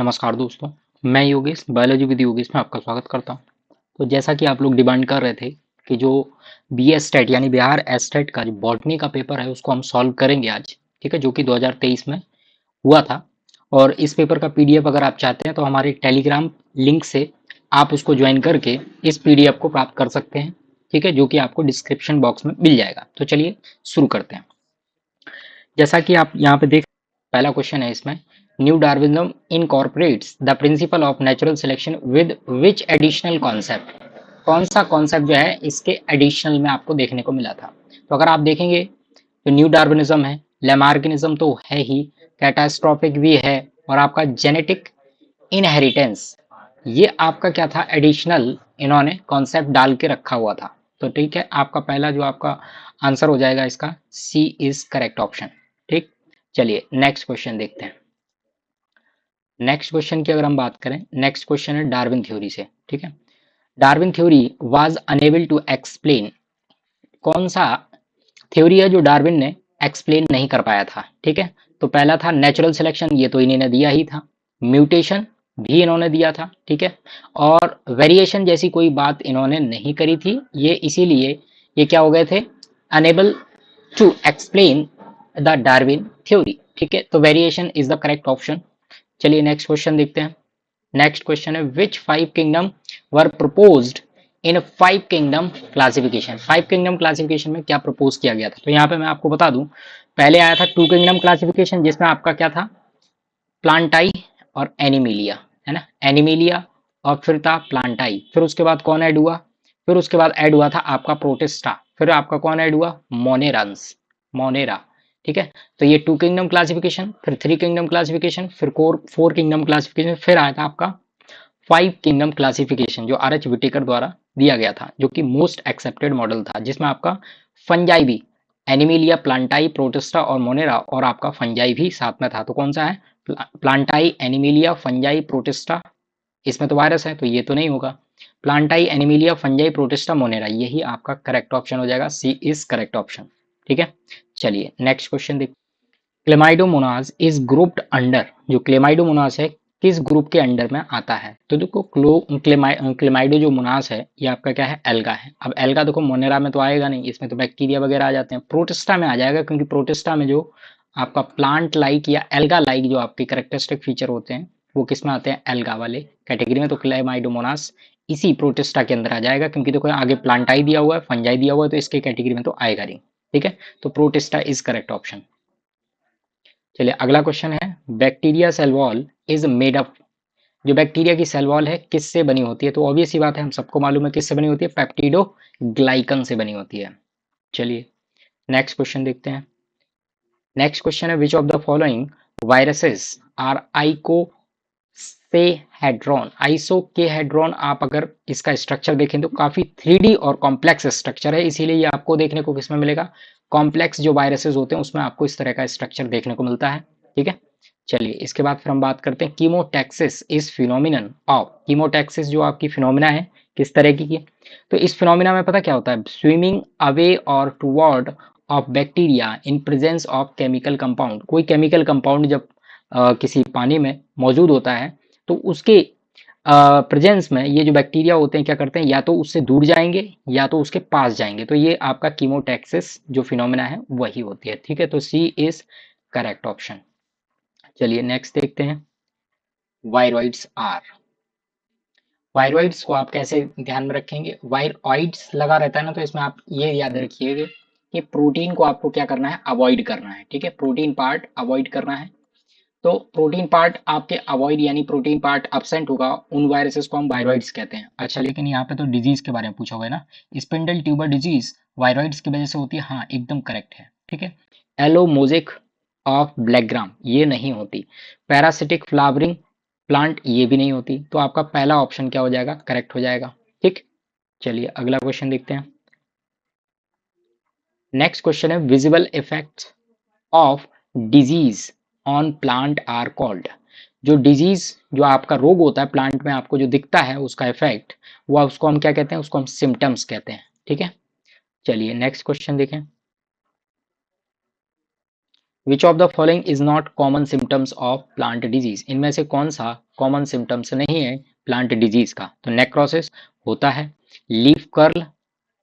नमस्कार दोस्तों, मैं योगेश बायोलॉजी विद योगेश में आपका स्वागत करता हूं। तो जैसा कि आप लोग डिमांड कर रहे थे कि जो बीएस स्टेट यानी बिहार एस्टेट का जो बॉटनी का पेपर है उसको हम सॉल्व करेंगे आज, ठीक है, जो कि 2023 में हुआ था। और इस पेपर का पीडीएफ अगर आप चाहते हैं तो हमारे टेलीग्राम लिंक से आप उसको ज्वाइन करके इस पीडीएफ को प्राप्त कर सकते हैं, ठीक है, जो कि आपको डिस्क्रिप्शन बॉक्स में मिल जाएगा। तो चलिए शुरू करते हैं। जैसा कि आप यहाँ पे देख, पहला क्वेश्चन है इसमें, new Darwinism incorporates the principle of natural selection with which additional concept. कौन सा कॉन्सेप्ट जो है इसके एडिशनल में आपको देखने को मिला था। तो अगर आप देखेंगे तो न्यू डार्विनिज्म है, लेमार्किनिज्म तो है ही, कैटास्ट्रोफिक भी है, और आपका जेनेटिक इनहेरिटेंस, ये आपका क्या था, एडिशनल इन्होंने कॉन्सेप्ट डाल के रखा हुआ था। तो ठीक है, आपका पहला जो आपका आंसर हो जाएगा इसका सी इज करेक्ट ऑप्शन। ठीक, चलिए नेक्स्ट क्वेश्चन देखते हैं। नेक्स्ट क्वेश्चन की अगर हम बात करें, नेक्स्ट क्वेश्चन है डार्विन थ्योरी से, ठीक है। Darwin theory was unable to explain, कौन सा थ्योरी है जो डार्विन ने एक्सप्लेन नहीं कर पाया था, ठीक है। तो पहला था नेचुरल सिलेक्शन, ये तो इन्होंने दिया ही था। म्यूटेशन भी इन्होंने दिया था, ठीक है। और वेरिएशन जैसी कोई बात इन्होंने नहीं करी थी, ये इसीलिए ये क्या हो गए थे, unable to explain the Darwin theory, ठीक है। तो variation is the correct option. चलिए नेक्स्ट क्वेश्चन देखते हैं। नेक्स्ट क्वेश्चन है, which 5 kingdom were proposed in 5 kingdom classification. 5 kingdom classification में क्या प्रपोज किया गया था। तो यहाँ पे मैं आपको बता दूं, पहले आया था 2 किंगडम क्लासिफिकेशन, जिसमें आपका क्या था, प्लांटाई और एनिमिलिया, है ना, एनिमिलिया, और फिर था प्लांटाई। फिर उसके बाद कौन ऐड हुआ, फिर उसके बाद ऐड हुआ था आपका प्रोटिस्टा। फिर आपका कौन ऐड हुआ, मोनेरंस, मोनेरा, ठीक है। तो ये 2 किंगडम क्लासिफिकेशन, फिर 3 किंगडम क्लासिफिकेशन, फिर 4 किंगडम क्लासिफिकेशन, फिर आया था आपका 5 किंगडम क्लासिफिकेशन, जो आर एच विटेकर द्वारा दिया गया था, जो कि मोस्ट एक्सेप्टेड मॉडल था, जिसमें आपका फंजाई भी, एनिमिलिया, प्लांटाई, प्रोटिस्टा और मोनेरा, और आपका फंजाई भी साथ में था। तो कौन सा है, प्लांटाई, एनिमिलिया, फंजाई, प्रोटिस्टा। इसमें तो वायरस है तो ये तो नहीं होगा। प्लांटाई, एनिमिलिया, फंजाई, प्रोटिस्टा, मोनेरा, यही आपका करेक्ट ऑप्शन हो जाएगा, सी इज करेक्ट ऑप्शन, ठीक है। चलिए नेक्स्ट क्वेश्चन देखिए। क्लेमाइडोमोनाज इज ग्रुप्ड अंडर, जो क्लेमाइडोमोनास है किस ग्रुप के अंडर में आता है। तो देखो क्लेमाइडो जो मोनास है ये आपका क्या है, एल्गा है। अब एल्गा देखो मोनेरा में तो आएगा नहीं, इसमें तो बैक्टीरिया वगैरह आ जाते हैं। प्रोटिस्टा में आ जाएगा, क्योंकि प्रोटिस्टा में जो आपका प्लांट लाइक या एल्गा लाइक जो आपके करेक्टरिस्टिक फीचर होते हैं वो किस में आते हैं, एल्गा वाले कैटेगरी में। तो क्लेमाइडोमोनास इसी प्रोटिस्टा के अंदर आ जाएगा, क्योंकि देखो आगे प्लांटाई दिया हुआ है, फंजाई दिया हुआ है, तो इसके कैटेगरी में तो आएगा नहीं, ठीक है। तो प्रोटिस्टा इज करेक्ट ऑप्शन। चलिए अगला क्वेश्चन है, bacteria cell wall is made up, जो बैक्टीरिया की सेल वॉल है किससे बनी होती है। तो ऑब्वियस सी बात है, हम सबको मालूम है किससे बनी होती है, पेप्टिडो ग्लाइकन से बनी होती है। चलिए नेक्स्ट क्वेश्चन देखते हैं। नेक्स्ट क्वेश्चन है, which of the following viruses are icosahedron. Iso के हेड्रॉन, आप अगर इसका स्ट्रक्चर देखें तो काफी 3D और कॉम्प्लेक्स स्ट्रक्चर है, इसीलिए ये आपको देखने को किसमें मिलेगा, कॉम्प्लेक्स जो वायरसेस होते हैं उसमें आपको इस तरह का स्ट्रक्चर देखने को मिलता है, ठीक है। चलिए इसके बाद फिर हम बात करते हैं, chemotaxis is phenomenon of, chemotaxis जो आपकी फिनोमिना है किस तरह की है। तो इस फिनोमिना में पता क्या होता है, स्विमिंग अवे और toward of bacteria in presence of chemical compound. कोई केमिकल कंपाउंड जब किसी पानी में मौजूद होता है तो उसके प्रेजेंस में ये जो बैक्टीरिया होते हैं क्या करते हैं, या तो उससे दूर जाएंगे या तो उसके पास जाएंगे। तो ये आपका कीमोटैक्सिस जो फिनोमिना है वही होती है, ठीक है। तो सी इज करेक्ट ऑप्शन। चलिए नेक्स्ट देखते हैं, वायरॉइड्स आर, वायरॉइड्स को आप कैसे ध्यान में रखेंगे, वायरॉइड्स लगा रहता है ना, तो इसमें आप ये याद रखिएगा कि प्रोटीन को आपको क्या करना है, अवॉइड करना है, ठीक है। प्रोटीन पार्ट अवॉइड करना है। तो प्रोटीन पार्ट आपके अवॉइड यानी प्रोटीन पार्ट एब्सेंट होगा, उन वायरसेस को हम वायरॉइड्स कहते हैं। अच्छा, लेकिन यहाँ पे तो डिजीज के बारे में पूछा हुआ है ना, स्पिंडल ट्यूबर डिजीज वायरॉइड्स की वजह से होती है, हाँ एकदम करेक्ट है, ठीक है। एलोमोजिक ऑफ ब्लैकग्राम ये नहीं होती। पैरासिटिक फ्लावरिंग प्लांट ये भी नहीं होती। तो आपका पहला ऑप्शन क्या हो जाएगा, करेक्ट हो जाएगा, ठीक। चलिए अगला क्वेश्चन देखते हैं। नेक्स्ट क्वेश्चन है, visible effects of disease on plant are called, जो डिजीज जो आपका रोग होता है प्लांट में आपको जो दिखता है उसका इफेक्ट, वो उसको हम क्या कहते हैं, उसको हम सिम्टम्स कहते हैं, ठीक है। चलिए नेक्स्ट क्वेश्चन देखें। विच of the following is not common symptoms of plant disease, इनमें से कौन सा कॉमन सिम्टम्स नहीं है प्लांट डिजीज का? तो नेक्रोसिस होता है, लीफ कर्ल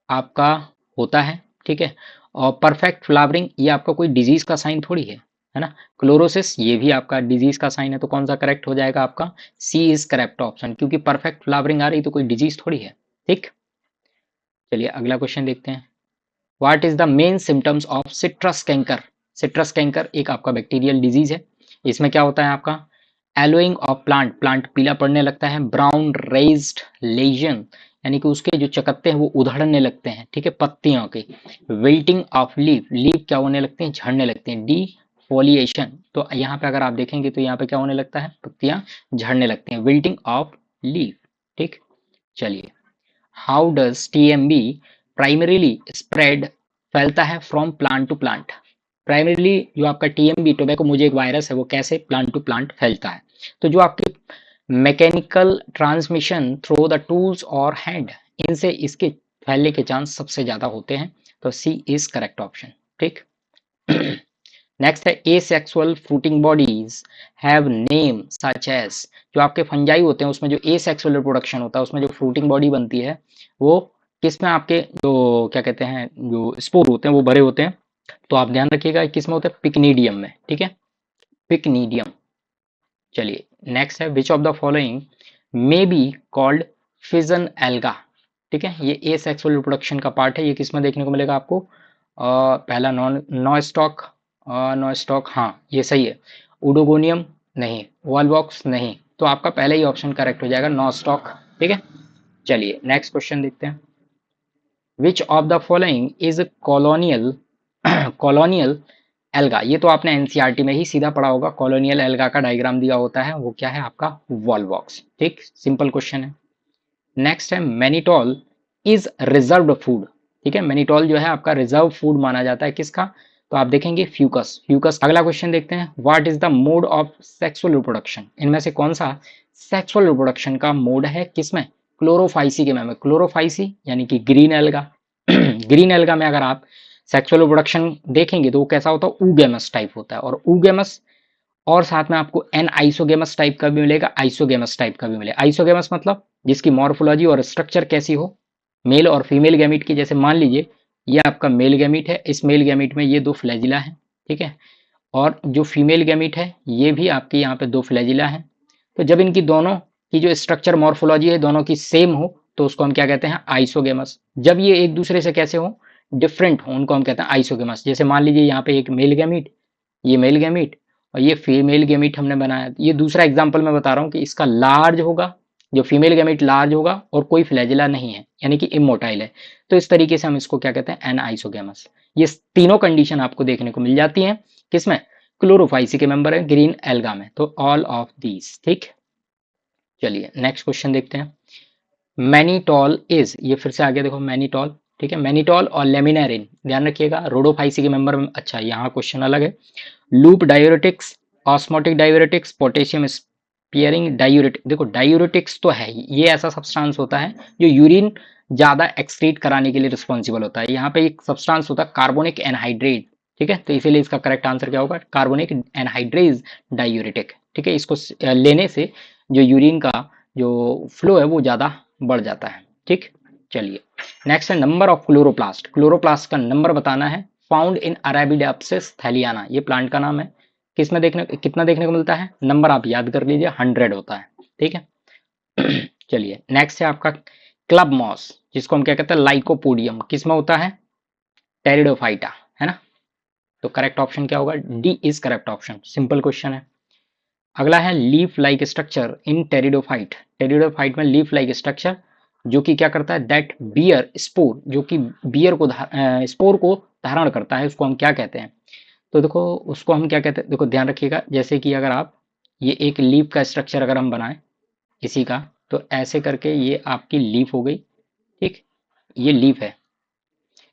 आपका होता है, ठीक है, और परफेक्ट फ्लावरिंग ये आपका कोई डिजीज का साइन थोड़ी है ना। क्लोरोसिस ये भी आपका डिजीज का साइन है, तो कौन सा करेक्ट हो जाएगा आपका? सी इज करेक्ट ऑप्शन, क्योंकि परफेक्ट फ्लावरिंग आ रही तो कोई डिजीज थोड़ी है। ठीक, चलिए अगला क्वेश्चन देखते हैं। What is the main symptoms of citrus canker? Citrus canker एक आपका बैक्टीरियल डिजीज है। इसमें क्या होता है आपका? एलोइंग ऑफ प्लांट, प्लांट पीला पड़ने लगता है। ब्राउन रेज्ड लेजन, यानी कि उसके जो चकत्ते हैं वो उधड़ने लगते हैं, ठीक है, पत्तियों के। विल्टिंग ऑफ लीफ, लीफ क्या होने लगते हैं? झड़ने लगते हैं। डी फोलिएशन, तो यहाँ पे अगर आप देखेंगे तो यहाँ पे क्या होने लगता है? पत्तियां झड़ने लगती हैं। विल्टिंग ऑफ लीफ, ठीक। चलिए, how does TMB primarily spread, फैलता है from plant to plant? Primarily जो आपका टीएमबी टोबैको मुझे एक वायरस है, वो कैसे प्लांट टू प्लांट फैलता है? तो जो आपके mechanical transmission through the tools और हैंड, इनसे इसके फैलने के चांस सबसे ज्यादा होते हैं। तो सी इज करेक्ट ऑप्शन, ठीक। नेक्स्ट है asexual fruiting bodies have name such as, जो आपके फंजाई होते हैं उसमें जो एसेक्सुअल रिप्रोडक्शन होता है, उसमें जो फ्रूटिंग बॉडी बनती है वो किस में? आपके जो क्या कहते हैं, जो स्पोर होते हैं वो भरे होते हैं। तो आप ध्यान रखिएगा किस में होता है? पिकनीडियम में, ठीक है, पिकनीडियम। चलिए नेक्स्ट है, which of the following may be called fission alga, ठीक है, ये एसेक्सुअल रिप्रोडक्शन का पार्ट है। ये किस में देखने को मिलेगा आपको? पहला नॉन नॉस्टॉक, नॉस्टॉक हाँ ये सही है। उडोगोनियम नहीं, वॉलबॉक्स नहीं, तो आपका पहला ही ऑप्शन करेक्ट हो जाएगा, नॉस्टॉक, ठीक है। चलिए नेक्स्ट क्वेश्चन देखते हैं। विच of the following is colonial colonial alga, ये तो आपने एनसीईआरटी में ही सीधा पढ़ा होगा। कॉलोनियल एल्गा का डायग्राम दिया होता है, वो क्या है आपका? वॉलबॉक्स, ठीक, सिंपल क्वेश्चन है। नेक्स्ट है, मैनिटोल इज रिजर्व्ड फूड, ठीक है, मैनिटोल जो है आपका रिजर्व फूड माना जाता है, किसका? तो आप देखेंगे फ्यूकस, फ्यूकस। अगला क्वेश्चन देखते हैं, what is the mode of sexual reproduction, इनमें से कौन सा सेक्सुअल रिप्रोडक्शन का मोड है किसमें? क्लोरोफाइसी के में, क्लोरोफाइसी यानी कि ग्रीन एल्गा। ग्रीन एल्गा में अगर आप सेक्सुअल रिप्रोडक्शन देखेंगे तो वो कैसा होता है? ऊगेमस टाइप होता है, और ऊगेमस और साथ में आपको एन आइसोगेमस टाइप का भी मिलेगा, आइसोगेमस टाइप का भी मिलेगा। आइसोगेमस मतलब जिसकी मॉर्फोलॉजी और स्ट्रक्चर कैसी हो, मेल और फीमेल गैमीट की। जैसे मान लीजिए ये आपका मेल गैमीट है, इस मेल गैमीट में ये दो फ्लैजिला है, ठीक है, और जो फीमेल गैमीट है ये भी आपके यहाँ पे दो फ्लैजिला है। तो जब इनकी दोनों की जो स्ट्रक्चर मॉर्फोलॉजी है दोनों की सेम हो तो उसको हम क्या कहते हैं? आइसोगेमस। जब ये एक दूसरे से कैसे हो? डिफरेंट हो, उनको हम कहते हैं आइसोगेमस। जैसे मान लीजिए यहाँ पे एक मेल गैमीट, ये मेल गैमीट, और ये फीमेल गैमीट हमने बनाया। ये दूसरा एग्जाम्पल मैं बता रहा हूँ कि इसका लार्ज होगा, जो फीमेल गैमीट लार्ज होगा और कोई फ्लैजिला नहीं है, यानी कि इमोटाइल है। तो इस तरीके से हम इसको क्या कहते हैं? An isogamous. ये तीनों कंडीशन आपको देखने को मिल जाती हैं किसमें? क्लोरोफाइसी के मेंबर है ग्रीन एल्गा में। तो ऑल ऑफ दीज, ठीक। चलिए नेक्स्ट क्वेश्चन देखते हैं। मैनीटॉल इज, ये फिर से आ गया देखो मैनीटॉल, ठीक है, मैनीटॉल और लेमिनेरिन ध्यान रखिएगा, रोडोफाइसी के मेंबर में। अच्छा यहाँ क्वेश्चन अलग है। Loop diuretics, osmotic diuretics, potassium sparing diuretic. देखो डायूरेटिक्स तो है, ये ऐसा सब्सटेंस होता है जो यूरिन ज्यादा एक्सक्रीट कराने के लिए रिस्पॉन्सिबल होता है। यहाँ पे एक सब्सटेंस होता है कार्बोनिक एनहाइड्रेट, ठीक है, तो इसीलिए इसका करेक्ट आंसर क्या होगा? कार्बोनिक एनहाइड्रेज डायूरेटिक, ठीक है। इसको लेने से जो यूरिन का जो फ्लो है वो ज्यादा बढ़ जाता है, ठीक। चलिए नेक्स्ट है, नंबर ऑफ क्लोरोप्लास्ट, क्लोरोप्लास्ट का नंबर बताना है। फाउंड इन अरेबिडोप्सिस थैलियाना, ये प्लांट का नाम है। किसमें देखने, कितना देखने को मिलता है? नंबर आप याद कर लीजिए, 100 होता है, ठीक है। चलिए नेक्स्ट है आपका क्लब मॉस, जिसको हम क्या कहते हैं? लाइकोपोडियम, किसमें होता है? टेरिडोफाइटा, है ना। तो करेक्ट ऑप्शन क्या होगा? D is correct option, simple question है। अगला है leaf like structure in pteridophyte, pteridophyte में लीफ लाइक स्ट्रक्चर जो कि क्या करता है? दैट बियर स्पोर, जो कि बियर को स्पोर को धारण करता है, उसको हम क्या कहते हैं? तो देखो उसको हम क्या कहते हैं, देखो ध्यान रखिएगा, जैसे कि अगर आप ये एक लीफ का स्ट्रक्चर अगर हम बनाएं इसी का, तो ऐसे करके ये आपकी लीफ हो गई, ठीक, ये लीफ है।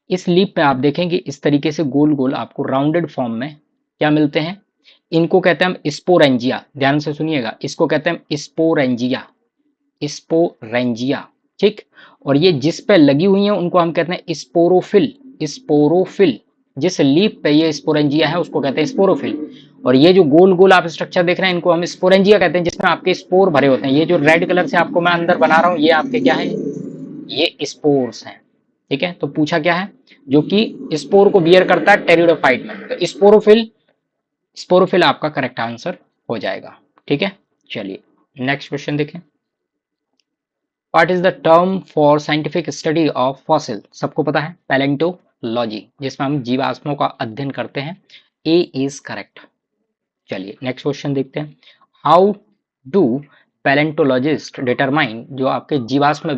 इस लीफ पे आप देखेंगे इस तरीके से गोल गोल आपको राउंडेड फॉर्म में क्या मिलते हैं? इनको कहते हैं हम स्पोरेंजिया, ध्यान से सुनिएगा, इसको कहते हैं स्पोरेंजिया, स्पोरेंजिया, ठीक। और ये जिस पे लगी हुई है उनको हम कहते हैं स्पोरोफिल, स्पोरोफिल, जिस लीफ पे ये स्पोरेंजिया है उसको कहते हैं स्पोरोफिल। और ये जो गोल गोल आप स्ट्रक्चर देख रहे हैं इनको हम स्पोरेंजिया कहते हैं, जिसमें आपके स्पोर भरे होते हैं। ये जो रेड कलर से आपको मैं अंदर बना रहा हूँ ये आपके क्या है, ये स्पोर्स हैं। ठीक है, तो पूछा क्या है, जो कि स्पोर को बियर करता है टेरिडोफाइट में, तो स्पोरोफिल, स्पोरोफिल आपका करेक्ट आंसर हो जाएगा। ठीक है, चलिए नेक्स्ट क्वेश्चन देखें। What is the term for scientific study of fossil? सबको पता है पैलेंटोलॉजी, जिसमें हम जीवाश्मों का अध्ययन करते हैं। ए इज करेक्ट। चलिए नेक्स्ट क्वेश्चन देखते हैं। हाउ डू पैलेंटोलॉजिस्ट डिटरमाइन, जो आपके जीवाश्म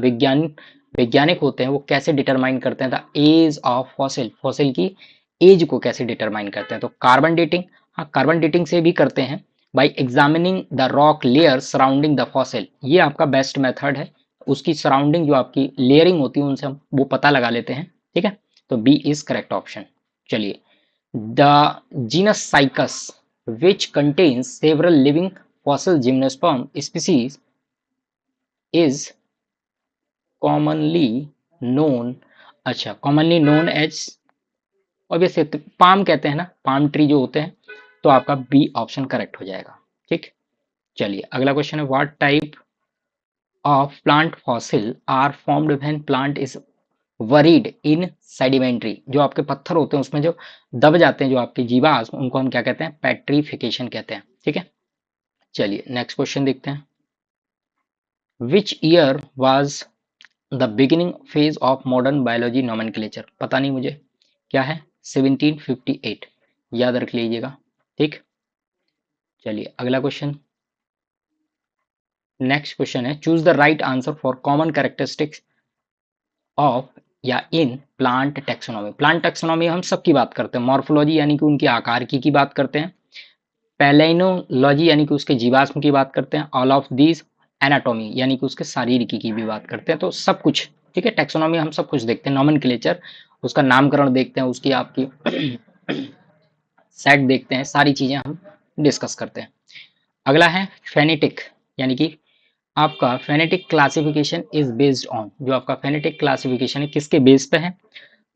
वैज्ञानिक होते हैं वो कैसे डिटरमाइन करते हैं the age of fossil, fossil की एज को कैसे डिटरमाइन करते हैं? तो कार्बन डेटिंग, हाँ कार्बन डेटिंग से भी करते हैं। By examining the rock layer surrounding the fossil, ये आपका बेस्ट मेथड है। उसकी सराउंडिंग जो आपकी लेयरिंग होती है उनसे हम वो पता लगा लेते हैं। ठीक है, तो बी इज करेक्ट ऑप्शन। चलिए, the genus cycas which contains several living fossil gymnosperm species is commonly known, अच्छा commonly known as, obviously palm कहते हैं ना, पाम ट्री जो होते हैं, तो आपका बी ऑप्शन करेक्ट हो जाएगा। ठीक, चलिए अगला क्वेश्चन है। What type of plant fossil are formed when plant is buried in sedimentary, जो आपके पत्थर होते हैं उसमें जो दब जाते हैं जो आपके जीवाश्म, उनको हम क्या कहते हैं, पेट्रीफिकेशन कहते हैं। ठीक है, चलिए नेक्स्ट क्वेश्चन देखते हैं। Which year was the beginning phase of modern biology nomenclature? पता नहीं मुझे, क्या है, 1758, याद रख लीजिएगा। ठीक, चलिए अगला क्वेश्चन, नेक्स्ट क्वेश्चन है। Choose the right answer for common characteristics of या in plant taxonomy. Plant taxonomy हम सबकी बात करते हैं। मॉर्फोलॉजी यानी कि उनकी आकार की बात करते हैं। पैलेनोलॉजी यानी कि उसके जीवाश्म की बात करते हैं। ऑल ऑफ दीज, एनाटॉमी यानी कि उसके शारीरिकी की भी बात करते हैं। तो सब कुछ, ठीक है, टेक्सोनॉमी हम सब कुछ देखते हैं। नॉमेनक्लेचर, उसका नामकरण देखते हैं, उसकी आपकी सेट देखते हैं, सारी चीजें हम डिस्कस करते हैं। अगला है फेनेटिक, यानी कि आपका phonetic classification is based on, जो आपका फेनेटिक क्लासिफिकेशन है किसके बेस पे है?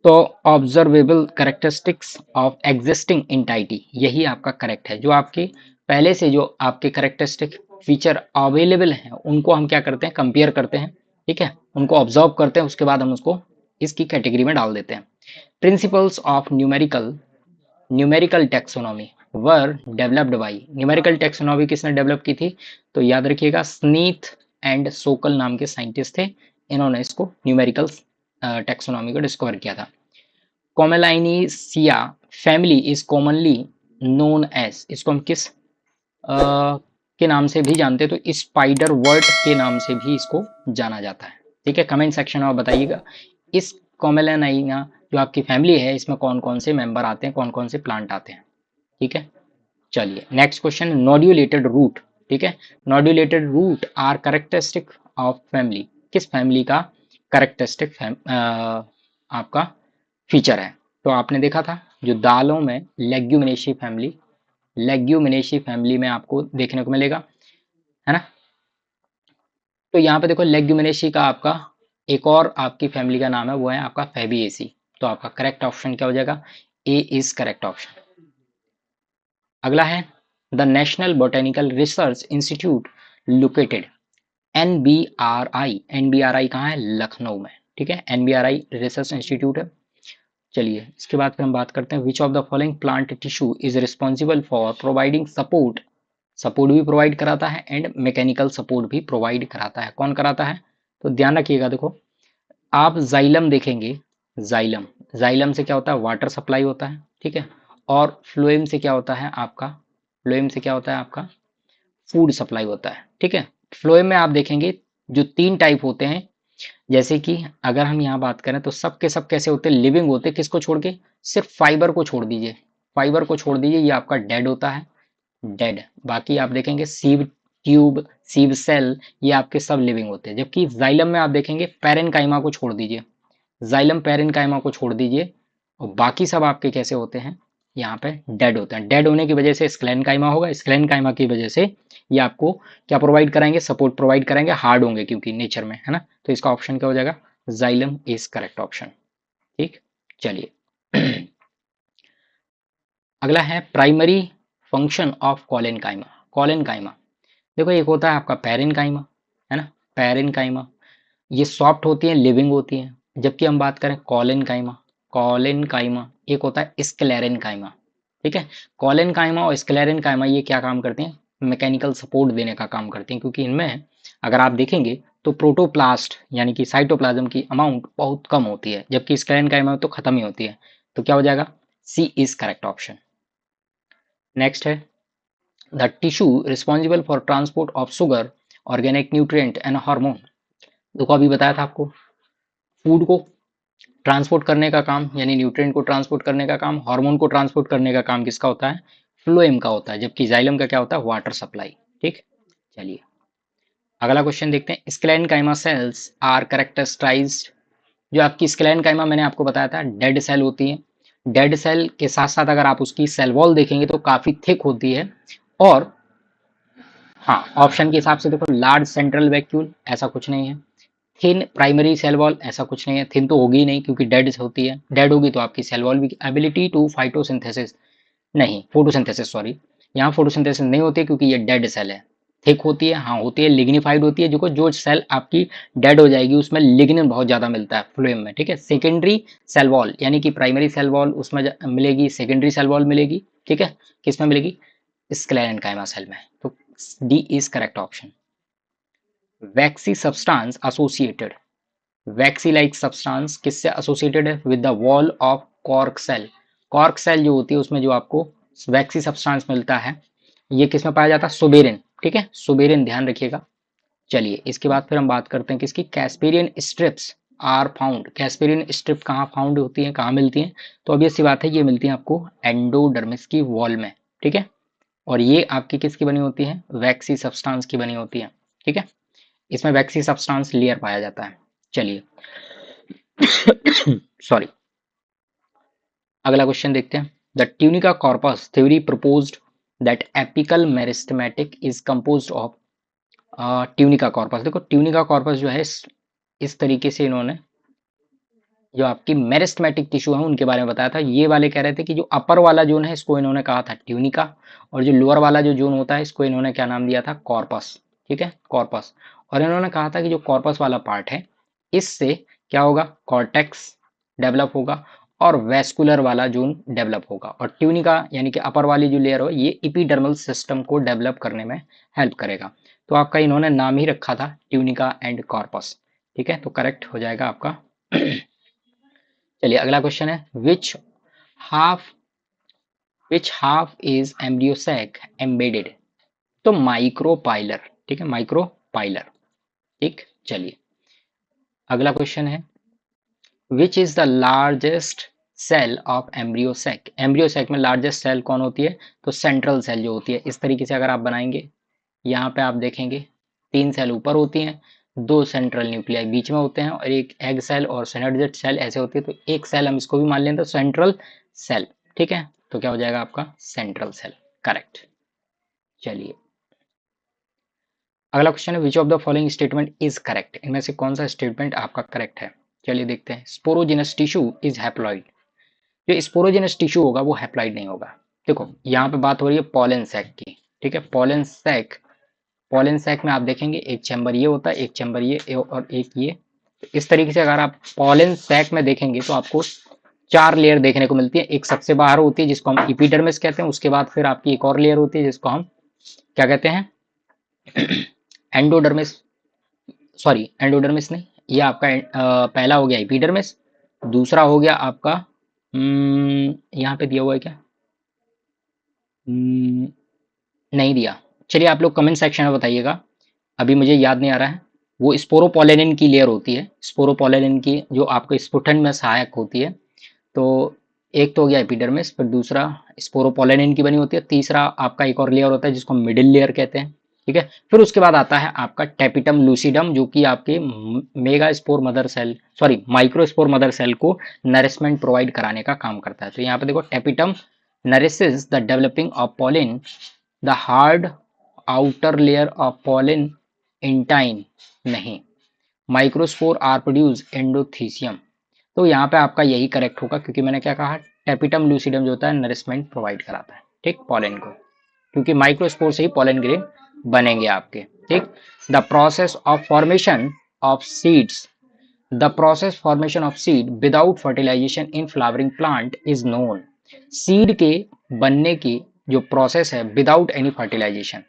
तो observable characteristics of existing entity, यही आपका करेक्ट है। जो आपके पहले से जो आपके कैरेक्टरिस्टिक फीचर अवेलेबल हैं उनको हम क्या करते हैं, कंपेयर करते हैं। ठीक है, उनको ऑब्जर्व करते हैं, उसके बाद हम उसको इसकी कैटेगरी में डाल देते हैं। Principles of numerical taxonomy were developed by, numerical taxonomy किसने डेवलप की थी? तो याद रखिएगा स्नीथ एंड सोकल नाम के साइंटिस्ट थे, इन्होंने इसको न्यूमेरिकल टेक्सोनॉमी को डिस्कवर किया था। Commelinaceae family is commonly known as, इसको हम किस के नाम से भी जानते हैं? तो स्पाइडर वर्ट के नाम से भी इसको जाना जाता है। ठीक है, कमेंट सेक्शन में आप बताइएगा इस कोमेलाइना जो आपकी फैमिली है इसमें कौन कौन से मेंबर आते हैं, कौन कौन से प्लांट आते हैं। ठीक है, चलिए नेक्स्ट क्वेश्चन, नोड्यूलेटेड रूट। ठीक है, nodulated root are characteristic of family, किस फैमिली का कैरेक्टरिस्टिक आपका फीचर है? तो आपने देखा था जो दालों में लेग्यूमिनेशी फैमिली, लेग्यूमिनेशी फैमिली में आपको देखने को मिलेगा, है ना। तो यहाँ पे देखो लेग्यूमिनेशी का आपका एक और आपकी फैमिली का नाम है, वो है आपका फैबिएसी। तो आपका करेक्ट ऑप्शन क्या हो जाएगा? ए इज करेक्ट ऑप्शन। अगला है the national botanical research institute located, NBRI, NBRI कहाँ है? लखनऊ में। ठीक है, NBRI रिसर्च इंस्टीट्यूट है। चलिए इसके बाद फिर हम बात करते हैं, विच of the following plant tissue is responsible for providing support, support भी प्रोवाइड कराता है एंड मैकेनिकल सपोर्ट भी प्रोवाइड कराता है। कौन कराता है? तो ध्यान रखिएगा, देखो आप जाइलम देखेंगे, जाइलम, जाइलम से क्या होता है? वाटर सप्लाई होता है। ठीक है, और फ्लोएम से क्या होता है आपका? फ्लोएम से क्या होता है आपका? फूड सप्लाई होता है। ठीक है, फ्लोएम में आप देखेंगे जो 3 टाइप होते हैं, जैसे कि अगर हम यहाँ बात करें तो सब के सब कैसे होते हैं? लिविंग होते हैं। किसको छोड़ के? सिर्फ फाइबर को छोड़ दीजिए, फाइबर को छोड़ दीजिए, ये आपका डेड होता है, डेड। बाकी आप देखेंगे सीव ट्यूब, सीव सेल, ये आपके सब लिविंग होते हैं। जबकि जाइलम में आप देखेंगे पैरेनकाइमा को छोड़ दीजिए, जाइलम पैरेनकाइमा को छोड़ दीजिए, और बाकी सब आपके कैसे होते हैं? यहाँ पे डेड होते हैं। डेड होने की वजह से स्क्लेनकाइमा होगा, स्क्लेनकाइमा की वजह से ये आपको क्या प्रोवाइड कराएंगे? सपोर्ट प्रोवाइड करेंगे, हार्ड होंगे क्योंकि नेचर में, है ना। तो इसका ऑप्शन क्या हो जाएगा? Xylem is correct option. ठीक, चलिए अगला है primary function of collenchyma. Collenchyma देखो, एक होता है आपका पेरेनकाइमा, है ना, पेरेनकाइमा, ये सॉफ्ट होती है, लिविंग होती है। जबकि हम बात करें कॉलेनकाइमा, कॉलेनकाइमा एक होता है स्क्लेरेनकाइमा। ठीक है, कॉलेनकाइमा और स्क्लेरेनकाइमा ये क्या काम करते हैं, मैकेनिकल सपोर्ट देने का काम करते हैं, क्योंकि इनमें अगर आप देखेंगे तो प्रोटोप्लास्ट यानी कि साइटोप्लाज्म की अमाउंट बहुत कम होती है, जबकि स्क्लेरेनकाइमा में तो खत्म ही होती है। तो क्या हो जाएगा, सी इज करेक्ट ऑप्शन। नेक्स्ट है the tissue responsible for transport of sugar, organic nutrient and hormone. देखो अभी बताया था आपको, फूड को ट्रांसपोर्ट करने का काम यानी न्यूट्रिएंट को ट्रांसपोर्ट करने का काम, हार्मोन को ट्रांसपोर्ट करने का काम किसका होता है, फ्लोएम का होता है, जबकि जाइलम का क्या होता है, वाटर सप्लाई। ठीक, चलिए अगला क्वेश्चन देखते हैं। स्क्लेरेनकाइमा सेल्स आर कैरेक्टराइज्ड, जो आपकी स्क्लेरेनकाइमा मैंने आपको बताया था डेड सेल होती है। डेड सेल के साथ साथ अगर आप उसकी सेल वॉल देखेंगे तो काफी थिक होती है। और हाँ, ऑप्शन के हिसाब से देखो, लार्ज सेंट्रल वैक्यूल ऐसा कुछ नहीं है, थिन प्राइमरी सेल वॉल ऐसा कुछ नहीं है, थिन तो होगी ही नहीं क्योंकि डेड होती है, डेड होगी तो आपकी सेल वॉल भी। एबिलिटी टू फाइटोसिंथेसिस नहीं, फोटोसिंथेसिस सॉरी, यहाँ फोटोसिंथेसिस नहीं होती है क्योंकि ये डेड सेल है। थिक होती है, हाँ होती है, लिग्निफाइड होती है, जो सेल आपकी डेड हो जाएगी उसमें लिग्निन बहुत ज्यादा मिलता है फ्लोएम में। ठीक है, सेकेंडरी सेल वॉल यानी कि प्राइमरी सेल वॉल उसमें मिलेगी, सेकेंडरी सेल वॉल मिलेगी। ठीक है, किसमें मिलेगी, स्क्लेरेनकाइमा सेल में। तो D is correct option. Waxy substance associated, waxy like substance किससे एसोसिएटेड है, with the wall of cork cell. Cork cell जो होती है उसमें जो आपको वैक्सी सब्सटेंस मिलता है, ये किस में पाया जाता है, सुबेरिन। ठीक है, सुबेरिन ध्यान रखिएगा। चलिए इसके बाद फिर हम बात करते हैं किसकी, casparian strips are found. Casparian strip कहाँ फाउंड होती है, कहाँ मिलती है, तो अब ये सी बात है, ये मिलती है आपको एंडोडर्मिस की वॉल में। ठीक है, और ये आपकी किसकी बनी होती है, वैक्सी सब्सटेंस की बनी होती है। ठीक है, इसमें वैक्सी सब्सटेंस लेयर पाया जाता है। चलिए सॉरी, अगला क्वेश्चन देखते हैं। The tunica corpus theory proposed that apical meristematic is composed of. Tunica corpus, देखो ट्यूनिका कॉर्पस जो है इस तरीके से इन्होंने जो आपकी मेरिस्टेमेटिक टिश्यू है उनके बारे में बताया था। ये वाले कह रहे थे कि जो अपर वाला जोन है इसको इन्होंने कहा था ट्यूनिका, और जो लोअर वाला जो जोन होता है इसको इन्होंने क्या नाम दिया था, कॉर्पस। ठीक है, कॉर्पस। और इन्होंने कहा था कि जो कॉर्पस वाला पार्ट है इससे क्या होगा, कॉर्टेक्स डेवलप होगा और वेस्कुलर वाला जोन डेवलप होगा, और ट्यूनिका यानी कि अपर वाली जो लेयर हो ये इपिडर्मल सिस्टम को डेवलप करने में हेल्प करेगा। तो आपका इन्होंने नाम ही रखा था ट्यूनिका एंड कॉर्पस। ठीक है, तो करेक्ट हो जाएगा आपका। चलिए अगला क्वेश्चन है, half which half is embryo sac embedded, तो माइक्रोपाइलर। ठीक है, माइक्रोपाइलर। ठीक, चलिए अगला क्वेश्चन है, which is the largest cell of embryo sac. Embryo sac में लार्जेस्ट सेल कौन होती है, तो सेंट्रल सेल जो होती है। इस तरीके से अगर आप बनाएंगे, यहाँ पे आप देखेंगे 3 सेल ऊपर होती हैं, 2 सेंट्रल न्यूक्लियाई बीच में होते हैं, और एक एग सेल और सिनर्जिड सेल ऐसे होती है। तो एक सेल हम इसको भी मान लें तो सेंट्रल सेल। ठीक है, तो क्या हो जाएगा आपका सेंट्रल सेल, करेक्ट। चलिए अगला क्वेश्चन है, which of the following statement is correct, इनमें से कौन सा स्टेटमेंट आपका करेक्ट है। चलिए देखते हैं, स्पोरोजिनस टिश्यू इज हैप्लॉइड। जो स्पोरोजिनस टिश्यू होगा वो हैप्लॉइड नहीं होगा। देखो यहाँ पे बात हो रही है पॉलन सैक की। ठीक है, पॉलन सैक, पॉलन सैक में आप देखेंगे एक चैम्बर ये होता है, एक चैम्बर ये और एक ये। तो इस तरीके से अगर आप पॉलन सैक में देखेंगे तो आपको 4 लेयर देखने को मिलती है। एक सबसे बाहर होती है जिसको हम इपिडर्मिस कहते हैं, उसके बाद फिर आपकी एक और लेयर होती है जिसको हम क्या कहते हैं, एंडोडर्मिस। सॉरी एंडोडर्मिस नहीं, ये आपका पहला हो गया एपिडर्मिस, दूसरा हो गया आपका यहाँ पे दिया हुआ है क्या, नहीं दिया। चलिए आप लोग कमेंट सेक्शन में बताइएगा, अभी मुझे याद नहीं आ रहा है। वो स्पोरोपोलेनिन की लेयर होती है, स्पोरोपोलेनिन की जो आपको स्फुटन में सहायक होती है। तो एक तो हो गया एपिडर्मिस, फिर दूसरा स्पोरोपोलेनिन की बनी होती है, तीसरा आपका एक और लेयर होता है जिसको मिडिल लेयर कहते हैं। ठीक है, फिर उसके बाद आता है आपका टेपिटम लूसिडम, जो कि आपके mega spore mother cell, sorry micro spore mother cell को नरिशमेंट प्रोवाइड कराने का काम करता है। तो यहाँ पे देखो, tapetum nourishes the developing of pollen, the hard outer layer of pollen intine नहीं, माइक्रोस्पोर आर प्रोड्यूस एंडोथीसियम। तो यहाँ पे आपका यही करेक्ट होगा, क्योंकि मैंने क्या कहा, टेपिटम लूसिडम जो होता है नरिशमेंट प्रोवाइड कराता है, ठीक, पॉलन को, क्योंकि माइक्रोस्पोर से ही पॉलन ग्रेन बनेंगे आपके, ठीक। The process of formation of seeds, the process formation of seed without fertilisation in flowering plant is known. Seed के बनने की जो प्रोसेस है विदाउट एनी फर्टिलाइजेशन,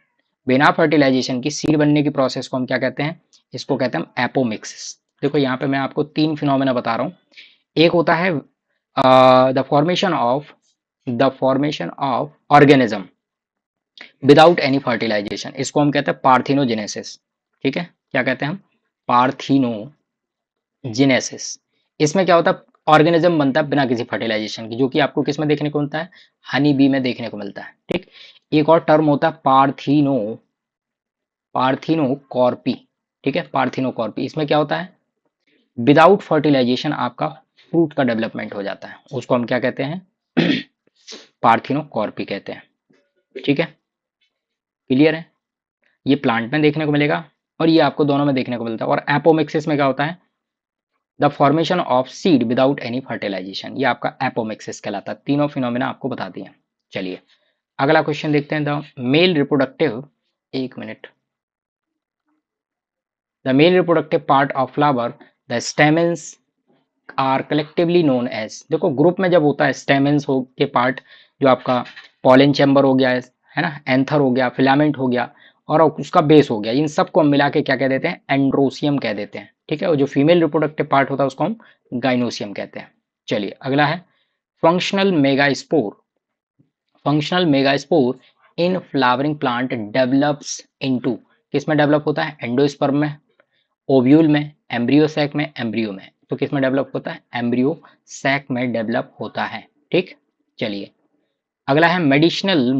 बिना फर्टिलाइजेशन की सीड बनने की प्रोसेस को हम क्या कहते हैं, इसको कहते हैं हम एपोमिक्सिस। देखो यहाँ पे मैं आपको तीन फिनोमेना बता रहा हूँ। एक होता है the formation of organism without any fertilisation, इसको हम कहते हैं पार्थिनोजेनेसिस, ठीक है, क्या कहते हैं हम, पार्थिनोजेनेसिस। इसमें क्या होता है, ऑर्गेनिज्म बनता है बिना किसी फर्टिलाइजेशन की, जो कि आपको किस में देखने को मिलता है, हनी बी में देखने को मिलता है, ठीक। एक और टर्म होता है पार्थिनोकॉर्पी, ठीक है, पार्थिनोकॉर्पी। इसमें क्या होता है, विदाउट फर्टिलाइजेशन आपका फ्रूट का डेवलपमेंट हो जाता है, उसको हम क्या कहते हैं, पार्थिनोकॉर्पी कहते हैं, ठीक है, क्लियर है। ये प्लांट में देखने को मिलेगा और ये आपको दोनों में देखने को मिलता है। और एपोमिक्सिस में क्या होता है, the formation of seed without any fertilisation, ये आपका एपोमिक्सिस कहलाता है। तीनों फिनोमेना आपको बता दिए। चलिए अगला क्वेश्चन देखते हैं। द मेल रिप्रोडक्टिव, एक minute, the male reproductive part of flower, the stamens are collectively known as, देखो ग्रुप में जब होता है स्टेमेंस हो के पार्ट, जो आपका पॉलन चैम्बर हो गया है ना, एंथर हो गया, फिलामेंट हो गया और उसका बेस हो गया, इन सबको हम मिला के क्या कह देते हैं, एंड्रोसियम कह देते हैं, ठीक है। और जो फीमेल रिप्रोडक्टिव पार्ट होता है उसको हम गाइनोसियम कहते हैं। चलिए अगला है फंक्शनल मेगास्पोर, फंक्शनल मेगास्पोर इन फ्लावरिंग प्लांट डेवलप्स इनटू, किस में डेवलप होता है, एंडोस्पर्म में, ओव्यूल में, एम्ब्रियो सैक में, एम्ब्रियो में। तो किस में डेवलप होता है, एम्ब्रियो सैक में डेवलप होता है, ठीक। चलिए अगला है medicinal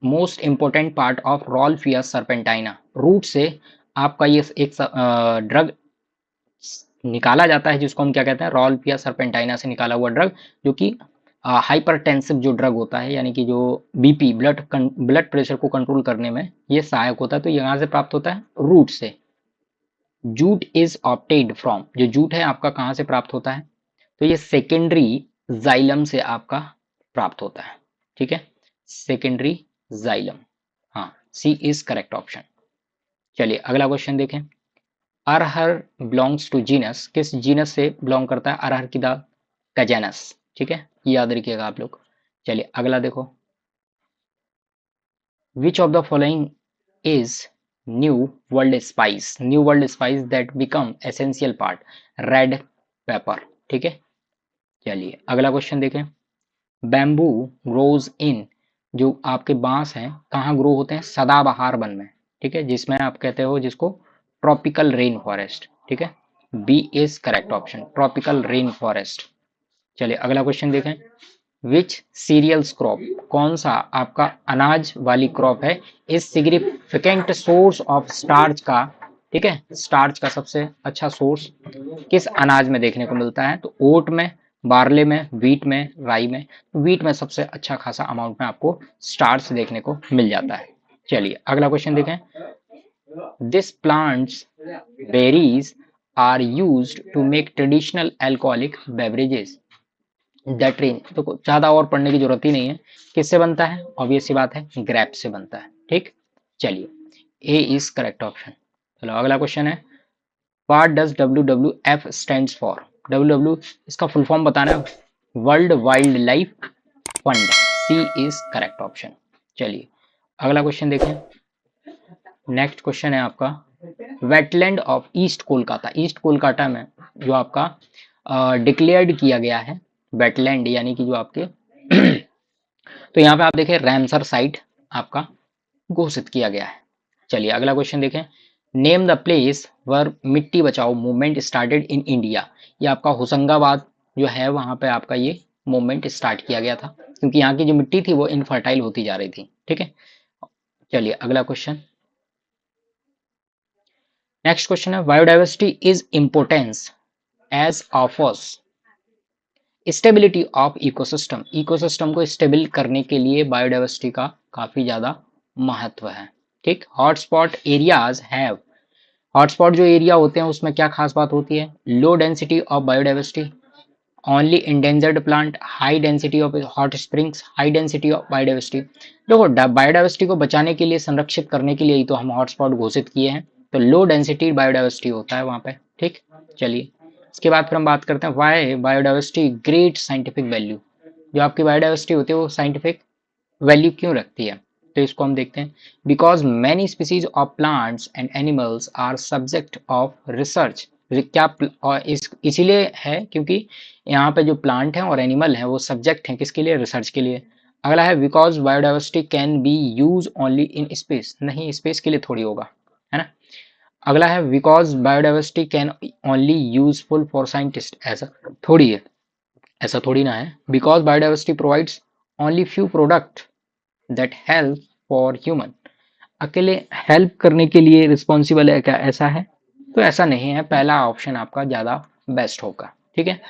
most important part of Rauvolfia serpentina, root से आपका ये एक ड्रग निकाला जाता है जिसको हम क्या कहते हैं, रॉल्फिया सर्पेंटाइना से निकाला हुआ ड्रग, जो कि हाइपरटेंसिव जो ड्रग होता है, यानी कि जो बीपी ब्लड प्रेशर को कंट्रोल करने में ये सहायक होता है। तो यहाँ से प्राप्त होता है रूट से। जूट इज ऑब्टेन्ड फ्रॉम, जो जूट है आपका कहाँ से प्राप्त होता है, तो ये सेकेंडरी जाइलम से आपका प्राप्त होता है, ठीक है, सेकेंडरी जाइलम, हाँ, सी इज करेक्ट ऑप्शन। चलिए अगला क्वेश्चन देखें। अरहर बिलोंग्स टू जीनस, किस जीनस से बिलोंग करता है, अरहर की दाल कजेनस, ठीक है, याद रखिएगा आप लोग। चलिए अगला देखो, विच of the following is new world spice, new world spice that become essential part, red pepper, ठीक है। चलिए अगला क्वेश्चन देखें। बैम्बू ग्रोज इन, जो आपके बांस हैं कहाँ ग्रो होते हैं, सदाबहार वन में, ठीक है, जिसमें आप कहते हो जिसको ट्रॉपिकल रेन फॉरेस्ट, ठीक है, B is correct option, tropical rain forest. चलिए अगला क्वेश्चन देखें। विच सीरियल्स क्रॉप, कौन सा आपका अनाज वाली क्रॉप है, is significant source of starch का, ठीक है, स्टार्च का सबसे अच्छा सोर्स किस अनाज में देखने को मिलता है, तो ओट में, बार्ले में, व्हीट में, राई में। व्हीट में सबसे अच्छा खासा अमाउंट में आपको स्टार्च देखने को मिल जाता है। चलिए अगला क्वेश्चन देखें। This plants berries are used to make traditional alcoholic beverages, that range, तो ज्यादा और पढ़ने की जरूरत ही नहीं है, किससे बनता है, ऑब्वियस सी बात है, ग्रेप से बनता है, ठीक। चलिए ए इज करेक्ट ऑप्शन। चलो अगला क्वेश्चन है, what does WWF stands for, WW इसका फुल फॉर्म बताना है, world wild life fund, C is correct option. चलिए अगला क्वेश्चन देखें। नेक्स्ट क्वेश्चन है आपका, wetland of east Kolkata, east Kolkata में जो आपका डिक्लेयर्ड किया गया है वेटलैंड, यानी कि जो आपके तो यहाँ पे आप देखें रैमसर साइट आपका घोषित किया गया है। चलिए अगला क्वेश्चन देखें। नेम द प्लेस वर मिट्टी बचाओ मूवमेंट स्टार्टेड इन इंडिया, ये आपका होशंगाबाद जो है वहां पे आपका ये मूवमेंट स्टार्ट किया गया था, क्योंकि यहाँ की जो मिट्टी थी वो इनफर्टाइल होती जा रही थी, ठीक है। चलिए अगला क्वेश्चन, नेक्स्ट क्वेश्चन है, biodiversity is importance as offers stability of ecosystem, ecosystem को स्टेबल करने के लिए बायोडाइवर्सिटी का काफी ज्यादा महत्व है, ठीक। हॉटस्पॉट एरियाज हैव, हॉटस्पॉट जो एरिया होते हैं उसमें क्या खास बात होती है, low density of biodiversity, only endangered plant, high density of hot springs, high density of biodiversity. देखो बायोडाइवर्सिटी को बचाने के लिए, संरक्षित करने के लिए ही तो हम हॉटस्पॉट घोषित किए हैं, तो लो डेंसिटी बायोडाइवर्सिटी होता है वहां पे। ठीक, चलिए इसके बाद फिर हम बात करते हैं why biodiversity great scientific value. जो आपकी बायोडाइवर्सिटी होती है वो साइंटिफिक वैल्यू क्यों रखती है, तो इसको हम देखते हैं। Because many species of plants and animals are subject of research. क्या और इसीलिए है क्योंकि यहाँ पे जो प्लांट हैं और एनिमल हैं वो सब्जेक्ट हैं किसके लिए, रिसर्च के लिए। अगला है because biodiversity can be use only in space, नहीं स्पेस के लिए थोड़ी होगा, है ना। अगला है because biodiversity can only useful for scientist, ऐसा थोड़ी है, ऐसा थोड़ी ना है। Because biodiversity provides only few product that help for human. अकेले हेल्प करने के लिए रिस्पॉन्सिबल है क्या, ऐसा है तो ऐसा नहीं है, पहला ऑप्शन आपका ज्यादा बेस्ट होगा। ठीक है।